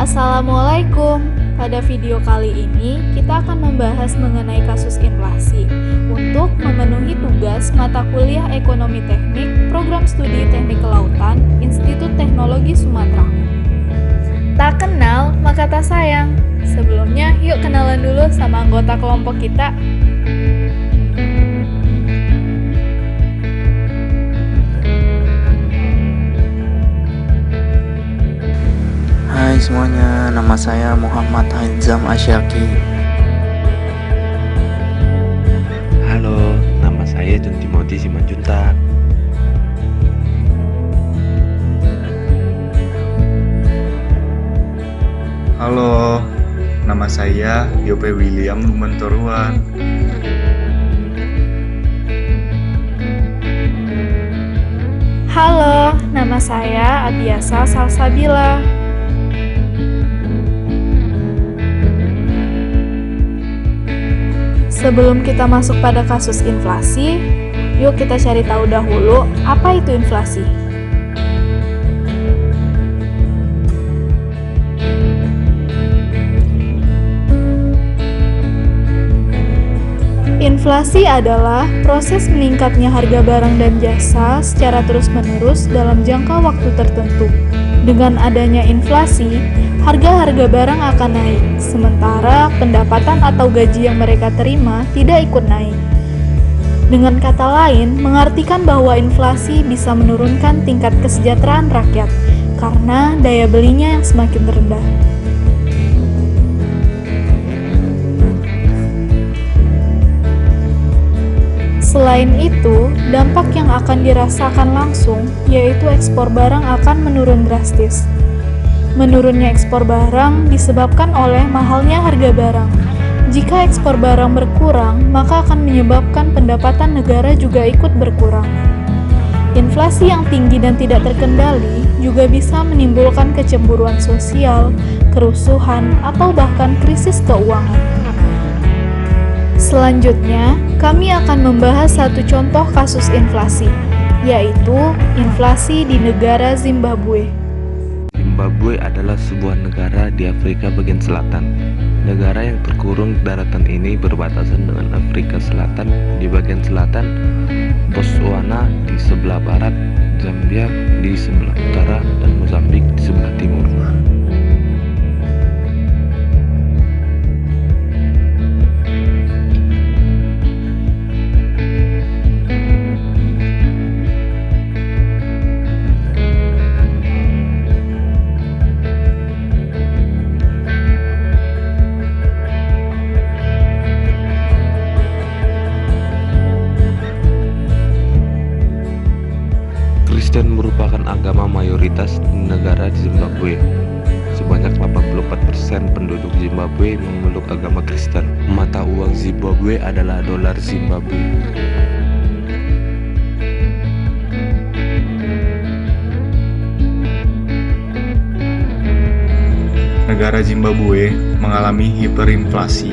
Assalamualaikum. Pada video kali ini, kita akan membahas mengenai kasus inflasi untuk memenuhi tugas mata kuliah Ekonomi Teknik Program Studi Teknik Kelautan Institut Teknologi Sumatera. Tak kenal, maka tak sayang. Sebelumnya, yuk kenalan dulu sama anggota kelompok kita. Hai semuanya, nama saya Muhammad Haizam Asyaki. Halo, nama saya John Timothy Simanjuntak. Halo, nama saya Yope William Lumentoruan. Halo, nama saya Abiasa Salsabila. Sebelum kita masuk pada kasus inflasi, yuk kita cari tahu dahulu apa itu inflasi. Inflasi adalah proses meningkatnya harga barang dan jasa secara terus-menerus dalam jangka waktu tertentu. Dengan adanya inflasi, harga-harga barang akan naik, sementara pendapatan atau gaji yang mereka terima tidak ikut naik. Dengan kata lain, mengartikan bahwa inflasi bisa menurunkan tingkat kesejahteraan rakyat karena daya belinya yang semakin rendah. Selain itu, dampak yang akan dirasakan langsung yaitu ekspor barang akan menurun drastis. Menurunnya ekspor barang disebabkan oleh mahalnya harga barang. Jika ekspor barang berkurang, maka akan menyebabkan pendapatan negara juga ikut berkurang. Inflasi yang tinggi dan tidak terkendali juga bisa menimbulkan kecemburuan sosial, kerusuhan, atau bahkan krisis keuangan. Selanjutnya, kami akan membahas satu contoh kasus inflasi, yaitu inflasi di negara Zimbabwe. Zimbabwe adalah sebuah negara di Afrika bagian selatan. Negara yang terkurung daratan ini berbatasan dengan Afrika Selatan di bagian selatan, Botswana di sebelah barat, Zambia di sebelah utara, dan Mozambik di sebelah timur. Kristen merupakan agama mayoritas di negara Zimbabwe. Sebanyak 84% penduduk Zimbabwe memeluk agama Kristen. Mata uang Zimbabwe adalah dolar Zimbabwe. Negara Zimbabwe mengalami hiperinflasi.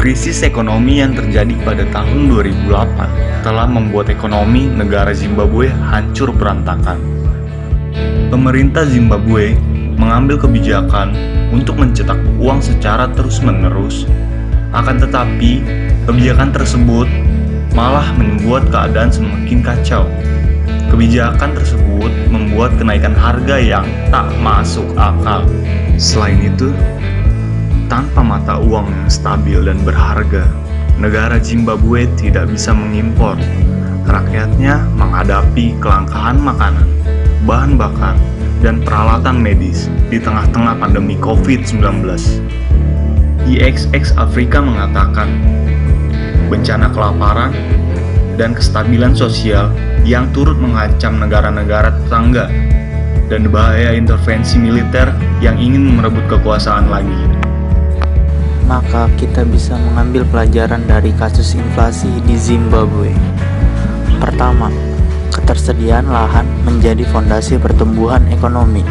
Krisis ekonomi yang terjadi pada tahun 2008 telah membuat ekonomi negara Zimbabwe hancur berantakan. Pemerintah Zimbabwe mengambil kebijakan untuk mencetak uang secara terus-menerus. Akan tetapi, kebijakan tersebut malah membuat keadaan semakin kacau. Kebijakan tersebut membuat kenaikan harga yang tak masuk akal. Selain itu, tanpa mata uang yang stabil dan berharga, negara Zimbabwe tidak bisa mengimpor. Rakyatnya menghadapi kelangkaan makanan, bahan bakar, dan peralatan medis di tengah-tengah pandemi COVID-19. IXX Afrika mengatakan, bencana kelaparan dan kestabilan sosial yang turut mengancam negara-negara tetangga, dan bahaya intervensi militer yang ingin merebut kekuasaan lagi. Maka kita bisa mengambil pelajaran dari kasus inflasi di Zimbabwe. Pertama, ketersediaan lahan menjadi fondasi pertumbuhan ekonomi.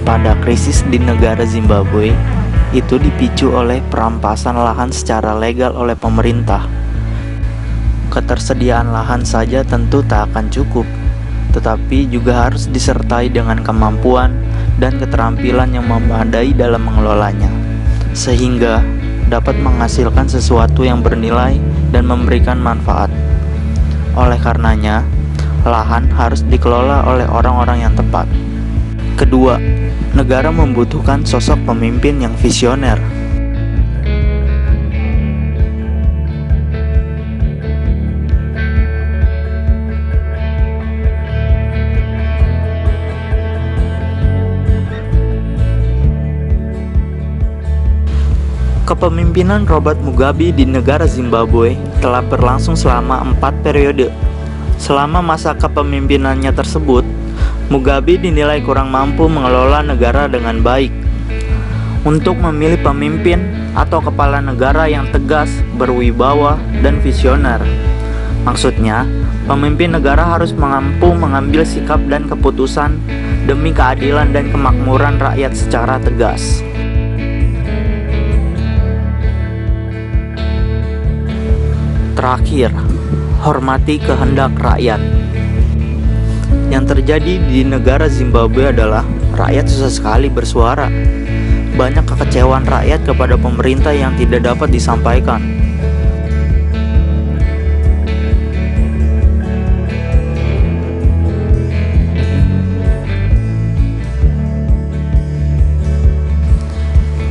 Pada krisis di negara Zimbabwe, itu dipicu oleh perampasan lahan secara legal oleh pemerintah. Ketersediaan lahan saja tentu tak akan cukup, tetapi juga harus disertai dengan kemampuan dan keterampilan yang memadai dalam mengelolanya, sehingga dapat menghasilkan sesuatu yang bernilai dan memberikan manfaat. Oleh karenanya, lahan harus dikelola oleh orang-orang yang tepat. Kedua, negara membutuhkan sosok pemimpin yang visioner. Kepemimpinan Robert Mugabe di negara Zimbabwe telah berlangsung selama 4 periode. Selama masa kepemimpinannya tersebut, Mugabe dinilai kurang mampu mengelola negara dengan baik. Untuk memilih pemimpin atau kepala negara yang tegas, berwibawa, dan visioner. Maksudnya, pemimpin negara harus mampu mengambil sikap dan keputusan demi keadilan dan kemakmuran rakyat secara tegas. Terakhir, hormati kehendak rakyat. Yang terjadi di negara Zimbabwe adalah rakyat susah sekali bersuara. Banyak kekecewaan rakyat kepada pemerintah yang tidak dapat disampaikan.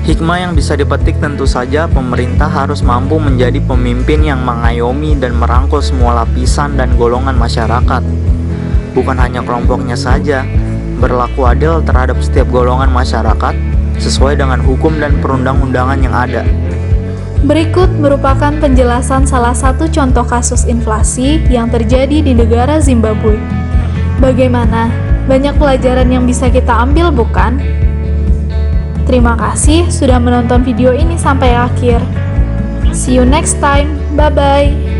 Hikmah yang bisa dipetik tentu saja pemerintah harus mampu menjadi pemimpin yang mengayomi dan merangkul semua lapisan dan golongan masyarakat. Bukan hanya kelompoknya saja, berlaku adil terhadap setiap golongan masyarakat sesuai dengan hukum dan perundang-undangan yang ada. Berikut merupakan penjelasan salah satu contoh kasus inflasi yang terjadi di negara Zimbabwe. Bagaimana? Banyak pelajaran yang bisa kita ambil, bukan? Terima kasih sudah menonton video ini sampai akhir. See you next time. Bye-bye.